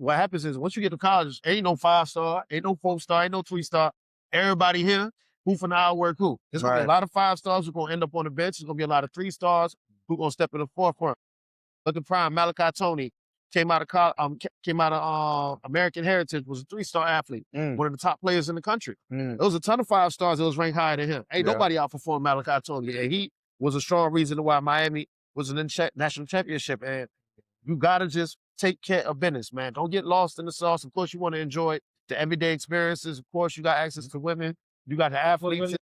what happens is once you get to college, ain't no 5-star, ain't no 4-star, ain't no 3-star. Everybody here who for now work who. There's gonna be a lot of 5-stars who gonna end up on the bench. There's gonna be a lot of 3-stars who gonna step in the forefront. Look at Prime, Malachi Tony came out of American Heritage, was a 3-star athlete, one of the top players in the country. There was a ton of 5-stars that was ranked higher than him. Ain't nobody outperformed Malachi Tony, and he was a strong reason why Miami was in the national championship. And you gotta just take care of business, man. Don't get lost in the sauce. Of course, you want to enjoy the everyday experiences. Of course, you got access to women. You got the athletes.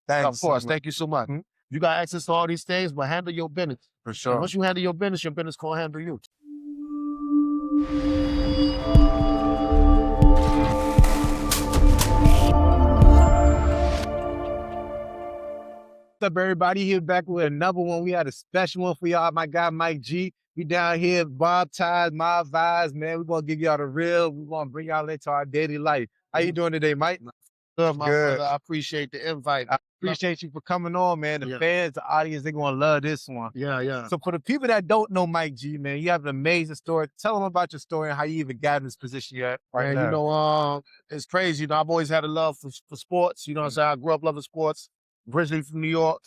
Of course, thank you so much. You got access to all these things, but handle your business. For sure. And once you handle your business gonna handle you. What's up, everybody? Here back with another one. We had a special one for y'all. My guy, Mike G. We down here, Bob Ties, my vibes, man. We're going to give y'all the real. We're going to bring y'all into our daily life. How you doing today, Mike? Good, my brother. I appreciate the invite. I appreciate you for coming on, man. The fans, the audience, they're going to love this one. Yeah. So for the people that don't know Mike G, man, you have an amazing story. Tell them about your story and how you even got in this position you're at right now. You know, it's crazy. You know, I've always had a love for sports. You know what I'm saying? I grew up loving sports. Originally from New York.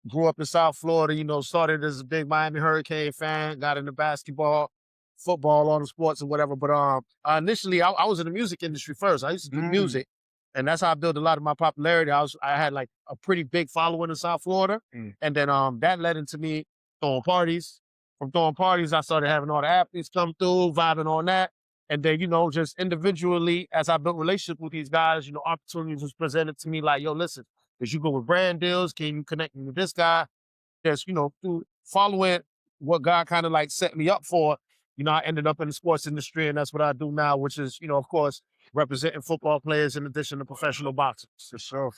Grew up in South Florida, you know, started as a big Miami Hurricane fan, got into basketball, football, all the sports and whatever. But initially, I was in the music industry first. I used to do music, and that's how I built a lot of my popularity. I had like a pretty big following in South Florida, and then that led into me throwing parties. From throwing parties, I started having all the athletes come through, vibing on that. And then, you know, just individually, as I built relationships with these guys, you know, opportunities was presented to me like, yo, listen, as you go with brand deals, can you connect me with this guy? That's, you know, through following what God kind of like set me up for, you know, I ended up in the sports industry, and that's what I do now, which is, you know, of course, representing football players in addition to professional boxers. For sure.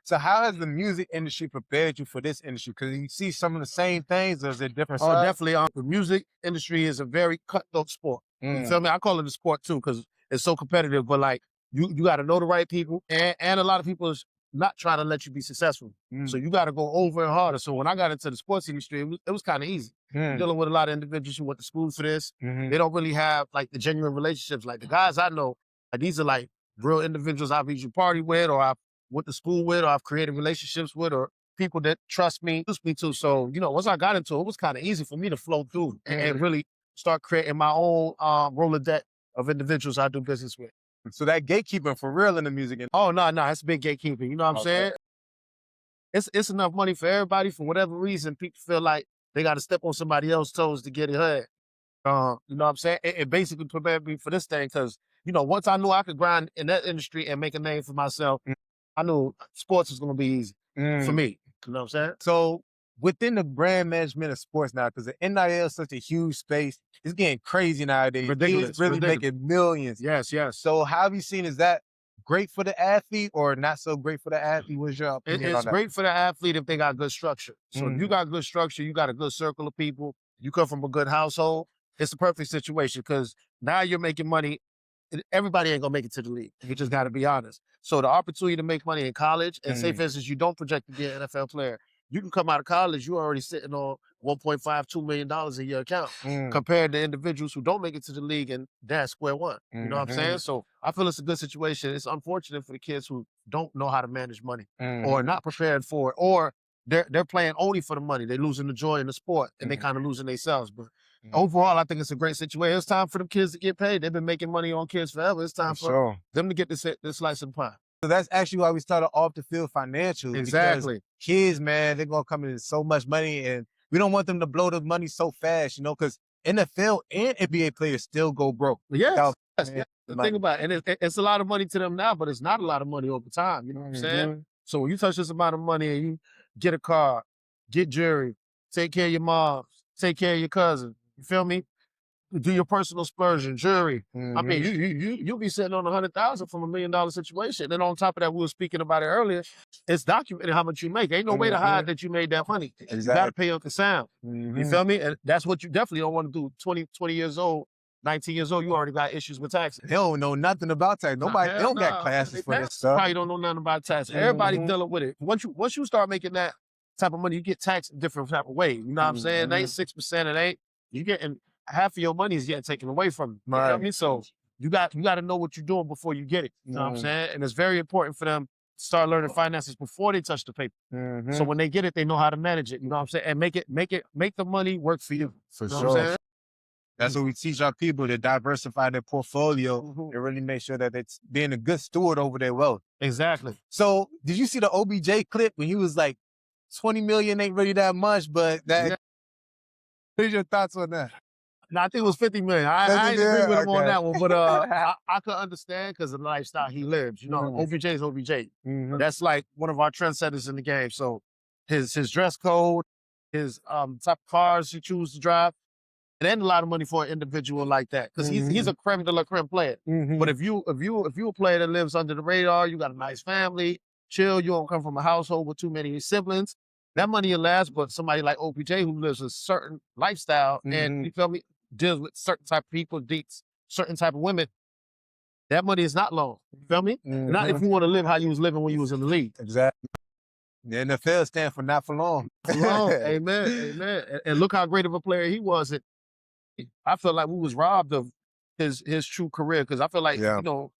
So how has the music industry prepared you for this industry? Because you see some of the same things, or is it different? Oh, definitely. The music industry is a very cutthroat sport. You feel me? I call it a sport too, because it's so competitive, but like, you got to know the right people, and a lot of people is not trying to let you be successful. So you got to go over and harder. So when I got into the sports industry, it was kind of easy. Dealing with a lot of individuals who went to school for this. They don't really have like the genuine relationships. Like the guys I know, these are like real individuals I've either party with, or I've went to school with, or I've created relationships with, or people that trust me to. So, you know, once I got into it, it was kind of easy for me to flow through and really start creating my own Rolodex of individuals I do business with. So that gatekeeping for real in the music industry. Oh, no, it's big gatekeeping. You know what I'm saying? It's enough money for everybody. For whatever reason, people feel like they got to step on somebody else's toes to get ahead. You know what I'm saying? It basically prepared me for this thing because, you know, once I knew I could grind in that industry and make a name for myself, I knew sports was going to be easy for me. You know what I'm saying? So within the brand management of sports now, because the NIL is such a huge space, it's getting crazy nowadays. Ridiculous. It's really making millions. Yes. So how have you seen, is that great for the athlete or not so great for the athlete? What's your opinion on that? It's great for the athlete if they got good structure. So if you got good structure, you got a good circle of people, you come from a good household, it's a perfect situation because now you're making money. Everybody ain't gonna make it to the league. You just gotta be honest. So the opportunity to make money in college, and say for instance, you don't project to be an NFL player, you can come out of college, you're already sitting on $1.5, $2 million in your account compared to individuals who don't make it to the league and that's square one. You know what I'm saying? So I feel it's a good situation. It's unfortunate for the kids who don't know how to manage money or not prepared for it, or they're playing only for the money. They're losing the joy in the sport and they kind of losing themselves. But overall, I think it's a great situation. It's time for them kids to get paid. They've been making money on kids forever. It's time for them to get this slice of the pie. So that's actually why we started off the field financially. Exactly. Kids, man, they're going to come in so much money, and we don't want them to blow the money so fast, you know, because NFL and NBA players still go broke. Yes. The thing about it, and it's a lot of money to them now, but it's not a lot of money over time. You know what I'm saying? So when you touch this amount of money and you get a car, get jewelry, take care of your mom, take care of your cousin, you feel me? Do your personal splurging, jewelry. I mean, you'll be sitting on $100,000 from $1 million situation. And on top of that, we were speaking about it earlier. It's documented how much you make. Ain't no way to hide that you made that money. Exactly. You got to pay Uncle Sam. You feel me? And that's what you definitely don't want to do. 20 years old, 19 years old, you already got issues with taxes. They don't know nothing about tax. Nobody, they don't got classes for this stuff. Probably don't know nothing about taxes. Everybody dealing with it. Once you start making that type of money, you get taxed a different type of way. You know what I'm saying? It ain't 6%. It ain't. You getting half of your money is getting taken away from you. You know what I mean? So you got to know what you're doing before you get it. You know what I'm saying? And it's very important for them to start learning finances before they touch the paper. So when they get it, they know how to manage it. You know what I'm saying? And make the money work for you. For You know sure. what I'm saying? That's what we teach our people, to diversify their portfolio and really make sure that it's being a good steward over their wealth. Exactly. So did you see the OBJ clip when he was like, 20 million ain't really that much, but that, Yeah. what are your thoughts on that? No, I think it was 50 million. I didn't agree with him on that one, but I could understand because of the lifestyle he lives. You know, OBJ is OBJ. That's like one of our trendsetters in the game. So his dress code, his type of cars he chooses to drive, it ain't a lot of money for an individual like that because he's a creme de la creme player. But if you a player that lives under the radar, you got a nice family, chill, you don't come from a household with too many siblings, that money will last. But somebody like OPJ who lives a certain lifestyle and you feel me, deals with certain type of people, dates certain type of women, that money is not long. You feel me? Not if you want to live how you was living when you was in the league. Exactly. The NFL stand for not for long. Amen. Amen. And look how great of a player he was. I feel like we was robbed of his true career because I feel like, you know,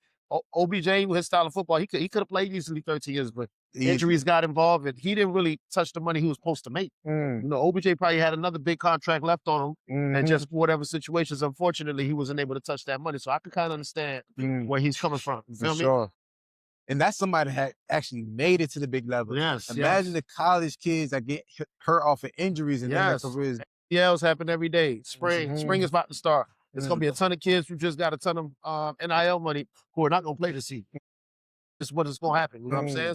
OBJ, his style of football, he could have played easily 13 years, but injuries got involved and he didn't really touch the money he was supposed to make. You know, OBJ probably had another big contract left on him and just for whatever situations, unfortunately, he wasn't able to touch that money. So I could kind of understand where he's coming from. You feel me? Sure. And that's somebody that had actually made it to the big level. Yes. Imagine the college kids that get hurt off of injuries and then their careers. NCAAs happen every day. Spring is about to start. There's going to be a ton of kids who just got a ton of NIL money who are not going to play this season. This is what is going to happen. You know what I'm saying?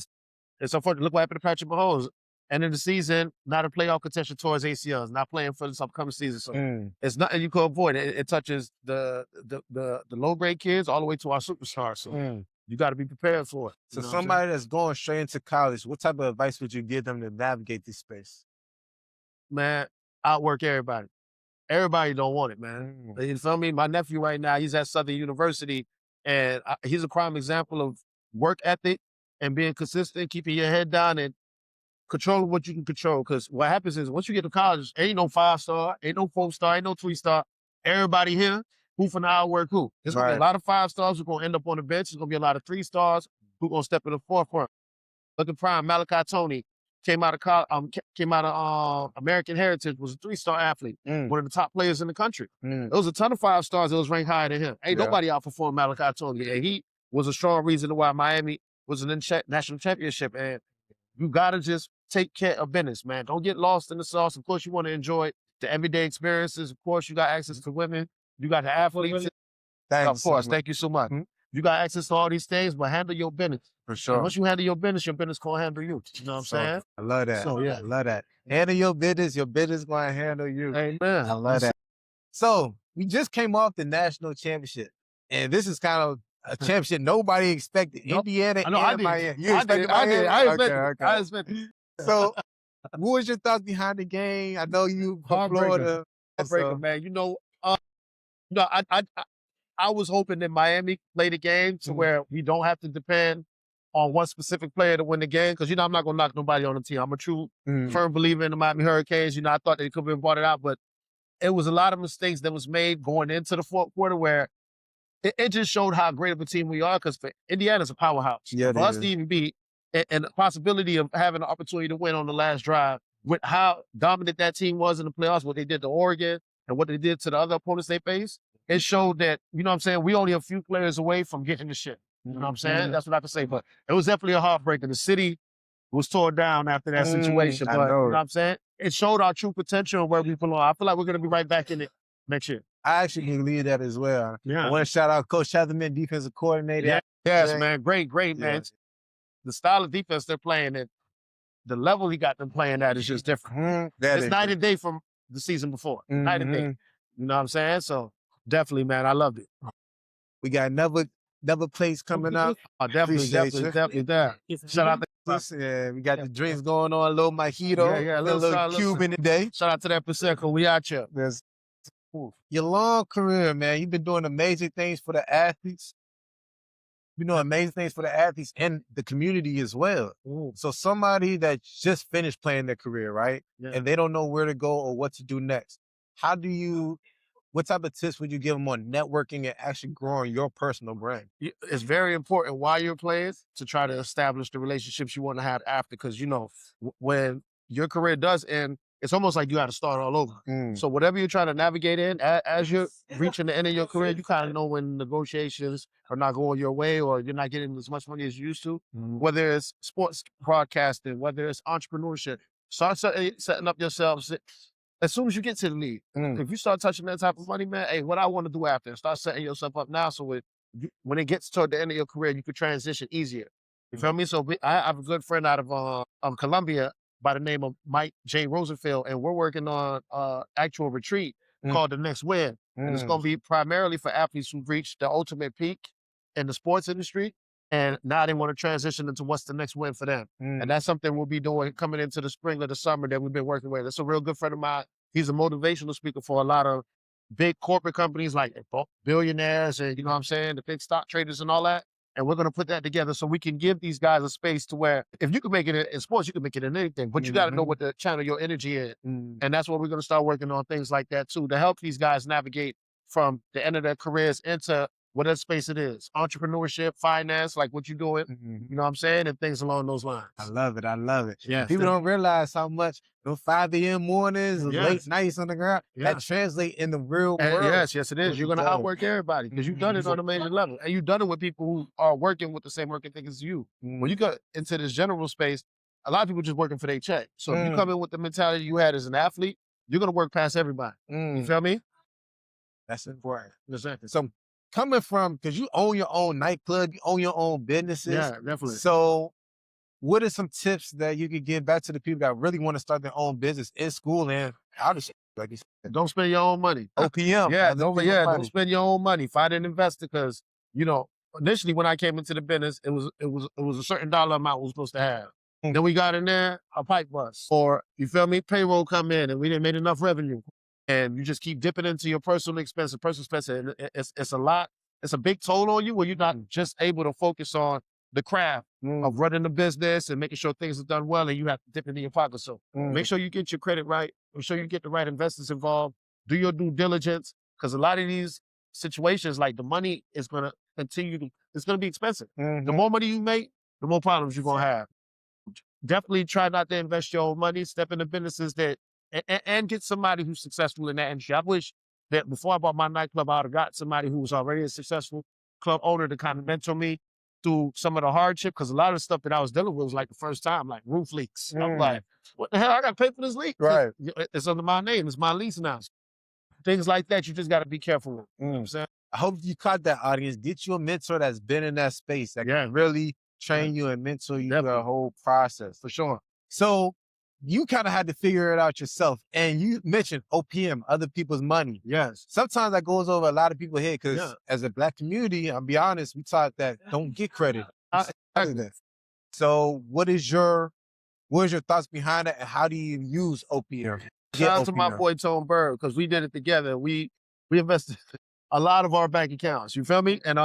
It's unfortunate. Look what happened to Patrick Mahomes. End of the season, not a playoff contention towards ACLs, not playing for this upcoming season. So it's nothing you can avoid. It touches the low grade kids all the way to our superstars. So you got to be prepared for it. So somebody that's going straight into college, what type of advice would you give them to navigate this space? Man, outwork everybody. Everybody don't want it, man. You feel me? My nephew right now, he's at Southern University, and he's a prime example of work ethic and being consistent, keeping your head down and controlling what you can control. Because what happens is once you get to college, ain't no 5-star, ain't no 4-star, ain't no 3-star. Everybody here, who for the outwork who? There's going to be a lot of 5-stars who going to end up on the bench. There's going to be a lot of 3-stars who going to step in the forefront. Look at prime, Malachi Tony. Came out of American Heritage, was a 3-star athlete, one of the top players in the country. There was a ton of 5-stars that was ranked higher than him. Ain't nobody outperformed Malachi Tony. And he was a strong reason why Miami was in the national championship. And you gotta just take care of business, man. Don't get lost in the sauce. Of course, you want to enjoy the everyday experiences. Of course, you got access to women. You got the athletes. Of course, thank you so much. You got access to all these things, but handle your business. For sure. And once you handle your business gonna handle you. You know what I'm saying? I love that. So, yeah. I love that. Handle your business gonna handle you. Amen. I love that. So we just came off the national championship, and this is kind of a championship nobody expected. Indiana and Miami. You expected Miami? I expected. So what was your thoughts behind the game? I know you from Florida. Heartbreaker, man. You know, I was hoping that Miami played the game to where we don't have to depend on one specific player to win the game. Because, you know, I'm not going to knock nobody on the team. I'm a true firm believer in the Miami Hurricanes. You know, I thought they could have brought it out, but it was a lot of mistakes that was made going into the fourth quarter where it just showed how great of a team we are because Indiana's a powerhouse. Yeah, for us to even be and the possibility of having the opportunity to win on the last drive with how dominant that team was in the playoffs, what they did to Oregon and what they did to the other opponents they faced, it showed that, you know what I'm saying, we only a few players away from getting the shit. You know what I'm saying? That's what I can say. But it was definitely a heartbreaker. The city was torn down after that situation. But you know what I'm saying? It showed our true potential and where we belong. I feel like we're going to be right back in it next year. I actually believe that as well. Yeah. I want to shout out Coach Heatherman, defensive coordinator. Yeah. Yes, man. Great, man. The style of defense they're playing and the level he got them playing at is just different. It's night and day from the season before. Night and day. You know what I'm saying? So definitely, man, I loved it. We got another place coming up. Definitely there. Shout out to we got the drinks going on, a little mojito, a little Cuban today. Shout out to that Prosecco. We out here. Your long career, man, you've been doing amazing things for the athletes. You know, amazing things for the athletes and the community as well. So somebody that just finished playing their career, right? And they don't know where to go or what to do next. How do you what type of tips would you give them on networking and actually growing your personal brand? It's very important while you're playing to try to establish the relationships you want to have after, because when your career does end, it's almost like you got to start all over. So whatever you're trying to navigate in, as you're reaching the end of your career, you kind of know when negotiations are not going your way or you're not getting as much money as you used to. Whether it's sports broadcasting, whether it's entrepreneurship, start setting up yourselves. As soon as you get to the league, if you start touching that type of money, man, hey, what I want to do after, start setting yourself up now so when it gets toward the end of your career, you can transition easier. You feel me? So I have a good friend out of Colombia by the name of Mike J. Rosenfeld, and we're working on actual retreat called The Next Win. And it's going to be primarily for athletes who've reached the ultimate peak in the sports industry, and now they want to transition into what's the next win for them. And that's something we'll be doing coming into the spring or the summer that we've been working with. It's a real good friend of mine. He's a motivational speaker for a lot of big corporate companies like billionaires and, you know what I'm saying, the big stock traders and all that. And we're going to put that together so we can give these guys a space to where if you can make it in sports, you can make it in anything, but you got to know what to channel your energy in. And that's what we're going to start working on, things like that too, to help these guys navigate from the end of their careers into whatever space it is, entrepreneurship, finance, like what you're doing, you know what I'm saying, and things along those lines. I love it. I love it. Yeah, People don't realize how much those 5 a.m. mornings, late nights on the ground, that translate in the real world. Yes, it is. You're going to outwork everybody because you've done it on a major level. And you've done it with people who are working with the same work ethic as you. When you go into this general space, a lot of people just working for their check. So if you come in with the mentality you had as an athlete, you're going to work past everybody. You feel me? That's important. Exactly. So coming from, because you own your own nightclub, you own your own businesses. Yeah, definitely. So what are some tips that you could give back to the people that really want to start their own business in school and out of school? Like you said, don't spend your own money. OPM. Don't spend your own money. Find an investor because, initially when I came into the business, it was a certain dollar amount we were supposed to have. Then we got in there, a pipe bust. Or, you feel me, payroll come in and we didn't make enough revenue. And you just keep dipping into your personal expense. And it's a lot. It's a big toll on you where you're not just able to focus on the craft of running the business and making sure things are done well, and you have to dip into your pocket. So make sure you get your credit right. Make sure you get the right investors involved. Do your due diligence, because a lot of these situations, like the money is going to it's going to be expensive. The more money you make, the more problems you're going to have. Definitely try not to invest your own money. Step into businesses and get somebody who's successful in that industry. I wish that before I bought my nightclub, I would have got somebody who was already a successful club owner to kind of mentor me through some of the hardship, because a lot of the stuff that I was dealing with was like the first time, like roof leaks. I'm like, what the hell? I got to pay for this leak. Right. It's under my name. It's my lease now. Things like that, you just got to be careful with. You know what I'm saying? I hope you caught that, audience. Get you a mentor that's been in that space that can really train you and mentor you through the whole process. For sure. So you kind of had to figure it out yourself. And you mentioned OPM, other people's money. Yes. Sometimes that goes over a lot of people's head because as a Black community, I'll be honest, we taught that don't get credit. So what is your thoughts behind it, and how do you use OPM? Shout out to my boy Tone Bird, because we did it together. We invested a lot of our bank accounts. You feel me? And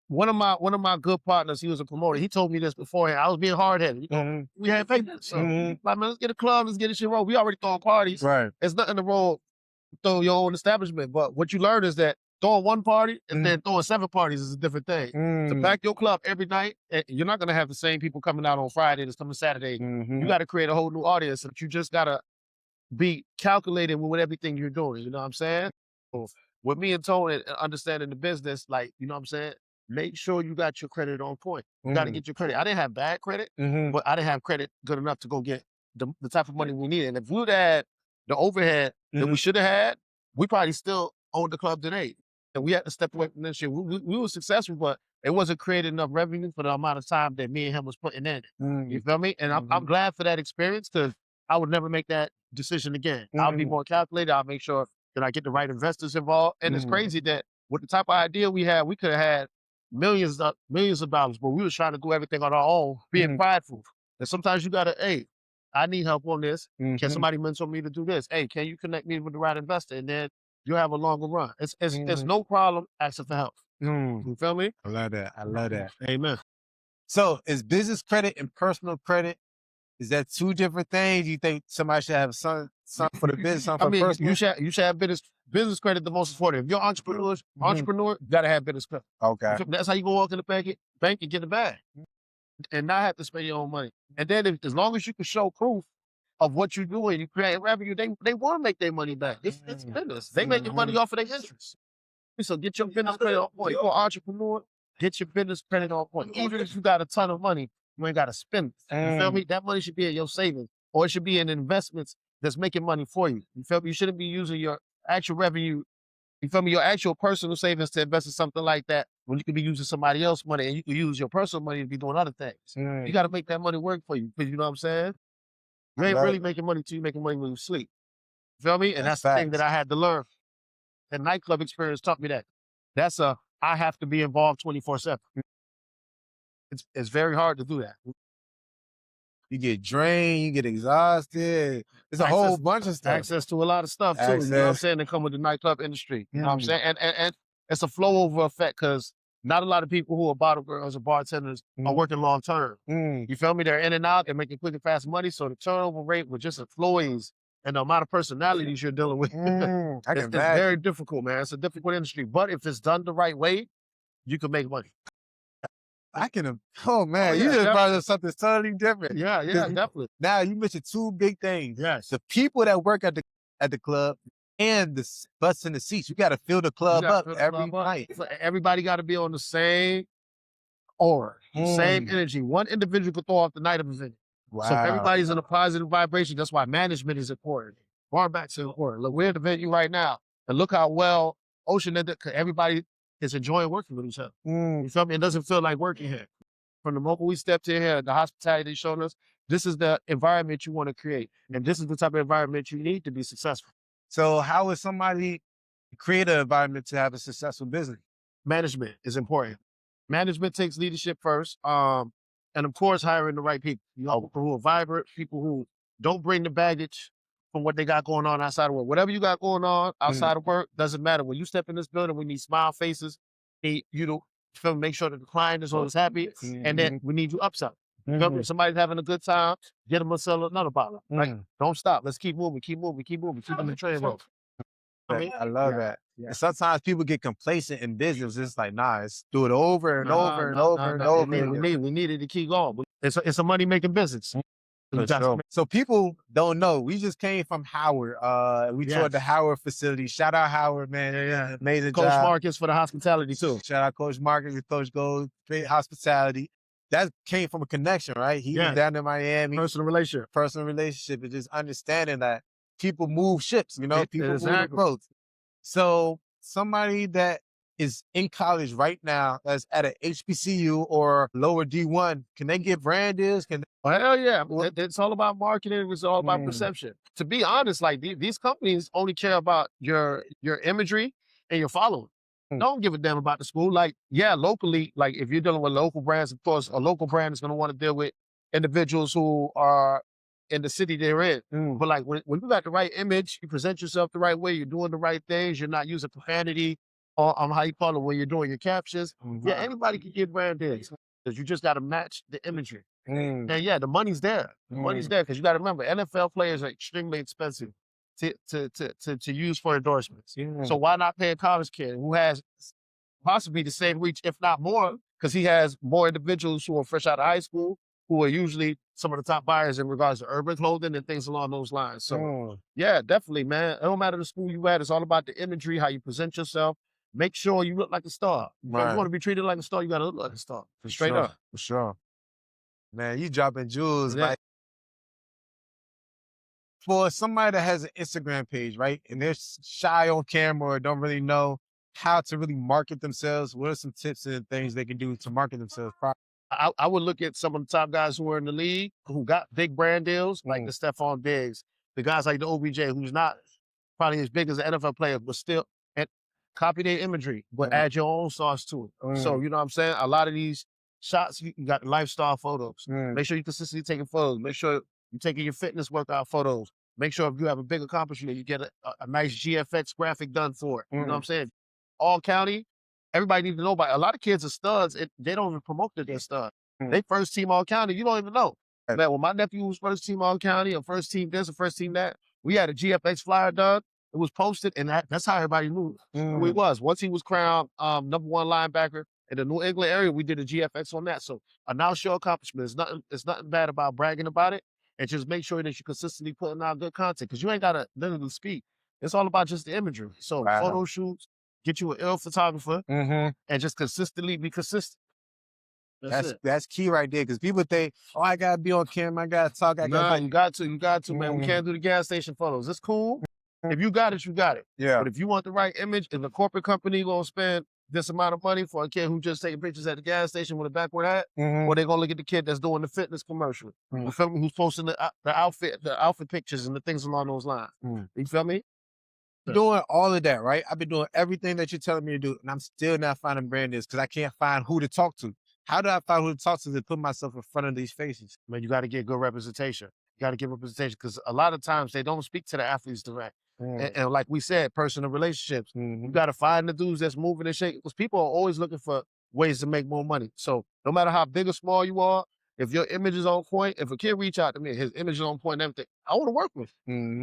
one of my good partners, he was a promoter. He told me this beforehand. I was being hard headed. We had papers. So like, man, let's get a club, let's get this shit roll. We already throwing parties. Right. There's nothing to roll, throw your own establishment. But what you learn is that throwing one party and then throwing 7 parties is a different thing. To pack your club every night, you're not gonna have the same people coming out on Friday that's coming Saturday. You got to create a whole new audience. But you just gotta be calculated with everything you're doing. You know what I'm saying? So with me and Tony understanding the business, like, you know what I'm saying? Make sure you got your credit on point. You got to get your credit. I didn't have bad credit, but I didn't have credit good enough to go get the type of money we needed. And if we would have had the overhead that we should have had, we probably still owned the club today. And we had to step away from this shit. We were successful, but it wasn't creating enough revenue for the amount of time that me and him was putting in. You feel me? And I'm glad for that experience, because I would never make that decision again. I'll be more calculated. I'll make sure that I get the right investors involved. And it's crazy that with the type of idea we had, we could have had millions of dollars, but we was trying to do everything on our own, being prideful. And sometimes you gotta, hey, I need help on this. Can somebody mentor me to do this? Hey, can you connect me with the right investor? And then you have a longer run. It's no problem asking for help. You feel me? I love that. I love that. Amen. So is business credit and personal credit Is that two different things? You think somebody should have some for the business, some for personal? You should have business credit the most important. If you're entrepreneur, you gotta have business credit. Okay. That's how you go walk in the bank and get the bag, and not have to spend your own money. And then as long as you can show proof of what you're doing, you create revenue. They want to make their money back. It's business. They making money off of their interest. So get your business credit on point. You're an entrepreneur. Get your business credit on point. Even if you got a ton of money, you ain't got to spend it. You feel me? That money should be in your savings, or it should be in investments that's making money for you. You feel me? You shouldn't be using your actual revenue, you feel me, your actual personal savings to invest in something like that when you could be using somebody else's money, and you can use your personal money to be doing other things. You got to make that money work for you, because you know what I'm saying? You ain't really making money till you making money when you sleep. You feel me? And that's the thing that I had to learn. The nightclub experience taught me that. I have to be involved 24/7. It's very hard to do that. You get drained, you get exhausted. There's a whole bunch of stuff. Access to a lot of stuff too. You know what I'm saying? That come with the nightclub industry. You know what I'm saying? And it's a flow over effect, because not a lot of people who are bottle girls or bartenders are working long term. You feel me? They're in and out. They're making quick and fast money. So the turnover rate with just employees and the amount of personalities you're dealing with, it's very difficult, man. It's a difficult industry. But if it's done the right way, you can make money. Oh man, you just brought up something totally different. Yeah, definitely. Now you mentioned two big things. Yes. The people that work at the club and the butts in the seats. You got to fill the club up every night. Everybody got to be on the same aura, same energy. One individual could throw off the night of the event. Wow. So everybody's in a positive vibration. That's why management is important. Bar backs are important. Look, we're at the venue right now, and look how well Ocean ended. Everybody is enjoying working with each other. You feel me? It doesn't feel like working here. From the moment we stepped in here, the hospitality they showed us, this is the environment you want to create. And this is the type of environment you need to be successful. So how would somebody create an environment to have a successful business? Management is important. Management takes leadership first. And of course, hiring the right people. You know, people who are vibrant, people who don't bring the baggage from what they got going on outside of work. Whatever you got going on outside of work, doesn't matter. When you step in this building, we need smile faces. You know, make sure that the client is always happy, and then we need you upsell. If somebody's having a good time, get them to sell another bottle. Like, don't stop. Let's keep moving, keep them the train roll. I love that. Yeah. And sometimes people get complacent in business. It's like, nah, let's do it over and over and over and over. We need it to keep going. It's a money-making business. Sure. So people don't know. We just came from Howard. We toured the Howard facility. Shout out Howard, man. Yeah. Amazing Coach job. Marcus for the hospitality too. Shout out Coach Marcus and Coach Gold. Great hospitality. That came from a connection, right? He was down in Miami. Personal relationship. And just understanding that people move ships, you know, people move boats. So somebody that is in college right now, that's at a HBCU or lower D1, can they get brand deals? Hell yeah. It's all about marketing. It's all about perception. To be honest, like these companies only care about your imagery and your following. Don't give a damn about the school. Like, yeah, locally, like if you're dealing with local brands, of course, a local brand is going to want to deal with individuals who are in the city they're in. But like when you got the right image, you present yourself the right way, you're doing the right things, you're not using profanity on how you call it when you're doing your captions. Yeah, anybody can get brand deals, because you just got to match the imagery. And yeah, the money's there. The money's there, because you got to remember, NFL players are extremely expensive to use for endorsements. So why not pay a college kid who has possibly the same reach, if not more, because he has more individuals who are fresh out of high school, who are usually some of the top buyers in regards to urban clothing and things along those lines. So yeah, definitely, man. It don't matter the school you at. It's all about the imagery, how you present yourself. Make sure you look like a star. If you want to be treated like a star, you got to look like a star. Straight up. For sure. Man, you dropping jewels, like. For somebody that has an Instagram page, right, and they're shy on camera or don't really know how to really market themselves, what are some tips and things they can do to market themselves properly? I would look at some of the top guys who are in the league, who got big brand deals, like the Stephon Diggs, the guys like the OBJ, who's not probably as big as an NFL player, but still, and copy their imagery, but add your own sauce to it. So, you know what I'm saying? A lot of these shots, you got lifestyle photos. Make sure you're consistently taking photos. Make sure you're taking your fitness workout photos. Make sure if you have a big accomplishment, you get a nice GFX graphic done for it. You know what I'm saying? All county, everybody needs to know about it. A lot of kids are studs. They don't even promote that they're studs. They first team all county, you don't even know. Man, when my nephew was first team all county or first team this or first team that, we had a GFX flyer done. It was posted, and that's how everybody knew who he was. Once he was crowned #1 linebacker in the New England area, we did a GFX on that. So a now show accomplishment. It's nothing bad about bragging about it, and just make sure that you're consistently putting out good content because you ain't gotta literally speak. It's all about just the imagery. So photo shoots, get you an ill photographer, and just consistently be consistent. That's key right there, because people think, oh, I gotta be on camera, I gotta talk, you got to, man. We can't do the gas station photos. It's cool. If you got it, you got it. Yeah. But if you want the right image, if a corporate company gonna spend this amount of money for a kid who just taking pictures at the gas station with a backward hat, or they gonna look at the kid that's doing the fitness commercial, you feel me? Who's posting the outfit pictures and the things along those lines. You feel me? Doing all of that, right? I've been doing everything that you're telling me to do, and I'm still not finding brand deals because I can't find who to talk to. How do I find who to talk to put myself in front of these faces? Man, you got to get good representation. You got to get representation because a lot of times they don't speak to the athletes direct. And like we said, personal relationships. You got to find the dudes that's moving and shaking because people are always looking for ways to make more money. So no matter how big or small you are, if your image is on point, if a kid reach out to me, his image is on point and everything, I want to work with.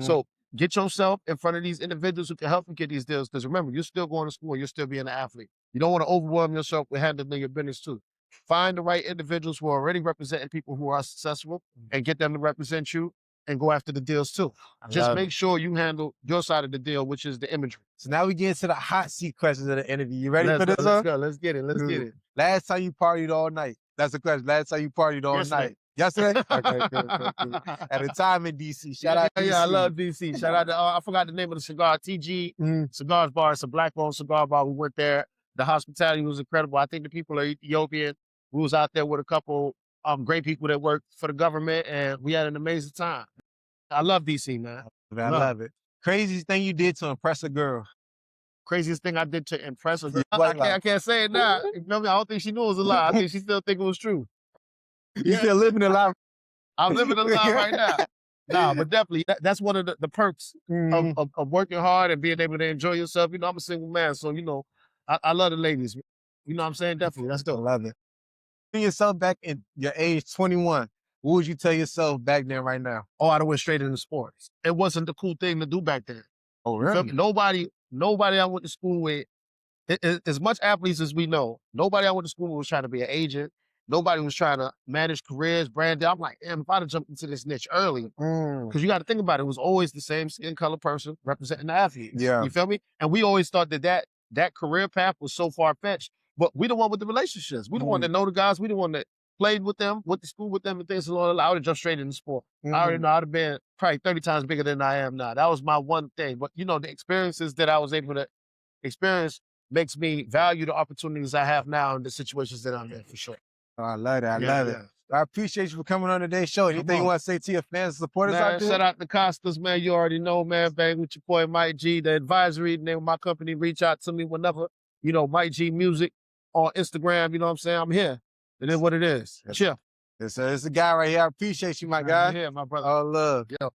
So get yourself in front of these individuals who can help you get these deals. Because remember, you're still going to school, you're still being an athlete. You don't want to overwhelm yourself with handling your business too. Find the right individuals who are already representing people who are successful and get them to represent you and go after the deals too. Just make sure you handle your side of the deal, which is the imagery. So now we get into the hot seat questions of the interview. You ready for this? Let's go. Let's get it. Let's get it. Last time you partied all night. That's the question. Last time you partied all night. Yesterday? Okay, cool. At a time in DC. Shout out to DC. Yeah, I love DC. Shout out to, I forgot the name of the cigar, TG Cigars Bar. It's a black-owned cigar bar. We went there. The hospitality was incredible. I think the people are Ethiopian. We was out there with a couple great people that work for the government, and we had an amazing time. I love DC, man. I love it. Craziest thing you did to impress a girl? Craziest thing I did to impress her? I can't say it now. You know me? I don't think she knew it was a lie. I think she still think it was true. You still living a lie? I'm living a lie right now. Nah, but definitely, that's one of the perks of working hard and being able to enjoy yourself. You know, I'm a single man, so, you know, I love the ladies. You know what I'm saying? Definitely, that's dope. I love it. Yourself back in your age 21, what would you tell yourself back then right now? Oh, I'd have went straight into sports. It wasn't the cool thing to do back then. Oh, really? Nobody I went to school with, as much athletes as we know, nobody I went to school with was trying to be an agent. Nobody was trying to manage careers, brand. I'm like, damn, if I'd have jumped into this niche early, because you got to think about it, it was always the same skin color person representing the athletes. Yeah. You feel me? And we always thought that career path was so far-fetched, but we the one with the relationships. We the one that know the guys. We the one that played with them, went to school with them and things along the line. I would have jumped straight into sport. I already know I'd have been probably 30 times bigger than I am now. That was my one thing. But, you know, the experiences that I was able to experience makes me value the opportunities I have now and the situations that I'm in, for sure. Oh, I love that. I love it. I appreciate you for coming on today's show. Anything you want to say to your fans and supporters out there? Shout out to Costas, man. You already know, man. Bang with your boy Mike G. The advisory, the name of my company. Reach out to me whenever. You know, Mike G Music on Instagram. You know what I'm saying? I'm here. It is what it is. Chill. It's a guy right here. I appreciate you, my guy. Yeah, my brother. All love. Yo.